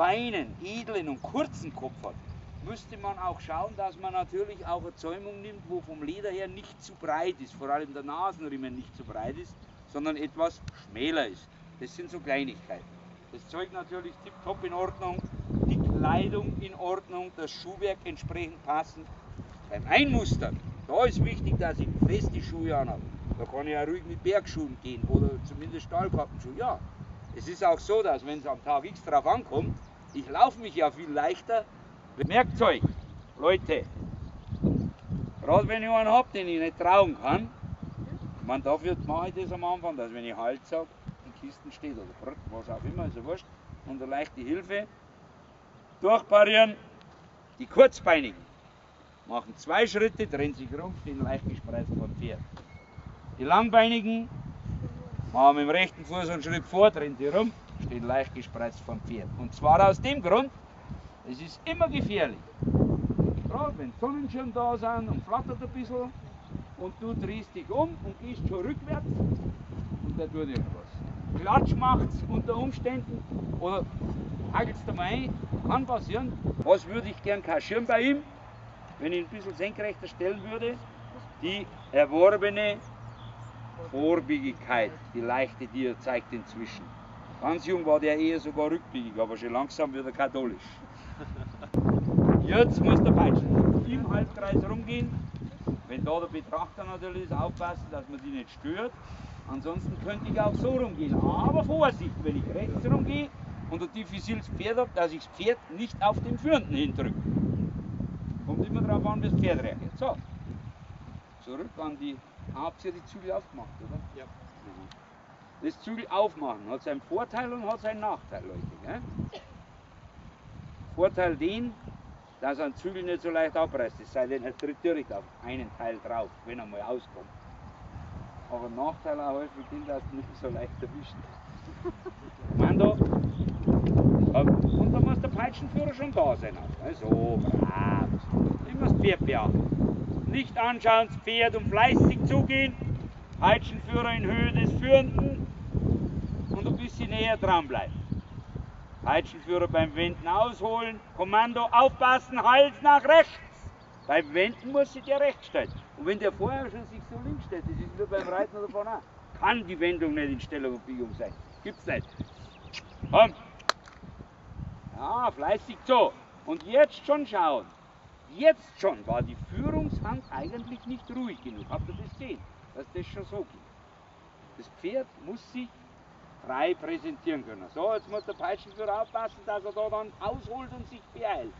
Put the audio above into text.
feinen, edlen und kurzen Kopf hat, müsste man auch schauen, dass man natürlich auch eine Zäumung nimmt, wo vom Leder her nicht zu breit ist, vor allem der Nasenriemen nicht zu breit ist, sondern etwas schmäler ist. Das sind so Kleinigkeiten. Das Zeug natürlich tipptopp in Ordnung, die Kleidung in Ordnung, das Schuhwerk entsprechend passend. Beim Einmustern, da ist wichtig, dass ich feste Schuhe anhabe. Da kann ich ja ruhig mit Bergschuhen gehen oder zumindest Stahlkappenschuhe. Ja, es ist auch so, dass wenn es am Tag X drauf ankommt, ich laufe mich ja viel leichter. Merkzeug, Leute, gerade wenn ich einen habe, den ich nicht trauen kann, dafür mache ich das am Anfang, dass wenn ich Halt sage, die Kisten steht oder was auch immer, ist ja wurscht, unter leichte Hilfe, durchparieren. Die Kurzbeinigen machen 2 Schritte, drehen sich rum, stehen leicht gespreizt vom Pferd. Die Langbeinigen machen mit dem rechten Fuß einen Schritt vor, drehen sich rum, stehen leicht gespreizt vom Pferd. Und zwar aus dem Grund, es ist immer gefährlich. Gerade wenn Sonnenschirm da sind und flattert ein bisschen und du drehst dich um und gehst schon rückwärts und da tut irgendwas. Klatsch macht's unter Umständen oder hagelst du mal ein, kann passieren. Was würde ich gern kaschieren bei ihm, wenn ich ihn ein bisschen senkrechter stellen würde? Die erworbene Vorbiegigkeit, die leichte, die er zeigt inzwischen. Ganz jung war der eher sogar rückbiegig, aber schon langsam wird er katholisch. Jetzt muss der Peitschen im Halbkreis rumgehen. Wenn da der Betrachter natürlich ist, aufpassen, dass man die nicht stört. Ansonsten könnte ich auch so rumgehen. Aber Vorsicht, wenn ich rechts rumgehe und ein diffiziles Pferd habe, dass ich das Pferd nicht auf den Führenden hindrücke. Kommt immer darauf an, wie das Pferd reagiert. So, zurück an die. Habt ihr die Zügel aufgemacht, oder? Ja. Das Zügel aufmachen hat seinen Vorteil und hat seinen Nachteil, Leute. Gell? Vorteil den, dass er einen Zügel nicht so leicht abreißt, es sei denn, er tritt direkt auf einen Teil drauf, wenn er mal auskommt. Aber Nachteil auch häufig den, dass du nicht so leicht erwischt. Kommando. Und da muss der Peitschenführer schon da sein. So, brav. Immer das Pferd beachten. Nicht anschauen, das Pferd und fleißig zugehen. Peitschenführer in Höhe des Führenden und ein bisschen näher dran bleiben. Peitschenführer beim Wenden ausholen. Kommando aufpassen, Hals nach rechts. Beim Wenden muss sich der rechts stellen. Und wenn der vorher schon sich so links stellt, das ist nur beim Reiten oder vorne auch, kann die Wendung nicht in Stellung und Biegung sein. Gibt's nicht. Komm. Ja, fleißig so. Und jetzt schon schauen. Jetzt schon war die Führungshand eigentlich nicht ruhig genug. Habt ihr das gesehen? Dass das schon so geht. Das Pferd muss sich frei präsentieren können. So, jetzt muss der Peitschenführer aufpassen, dass er da dann ausholt und sich beeilt.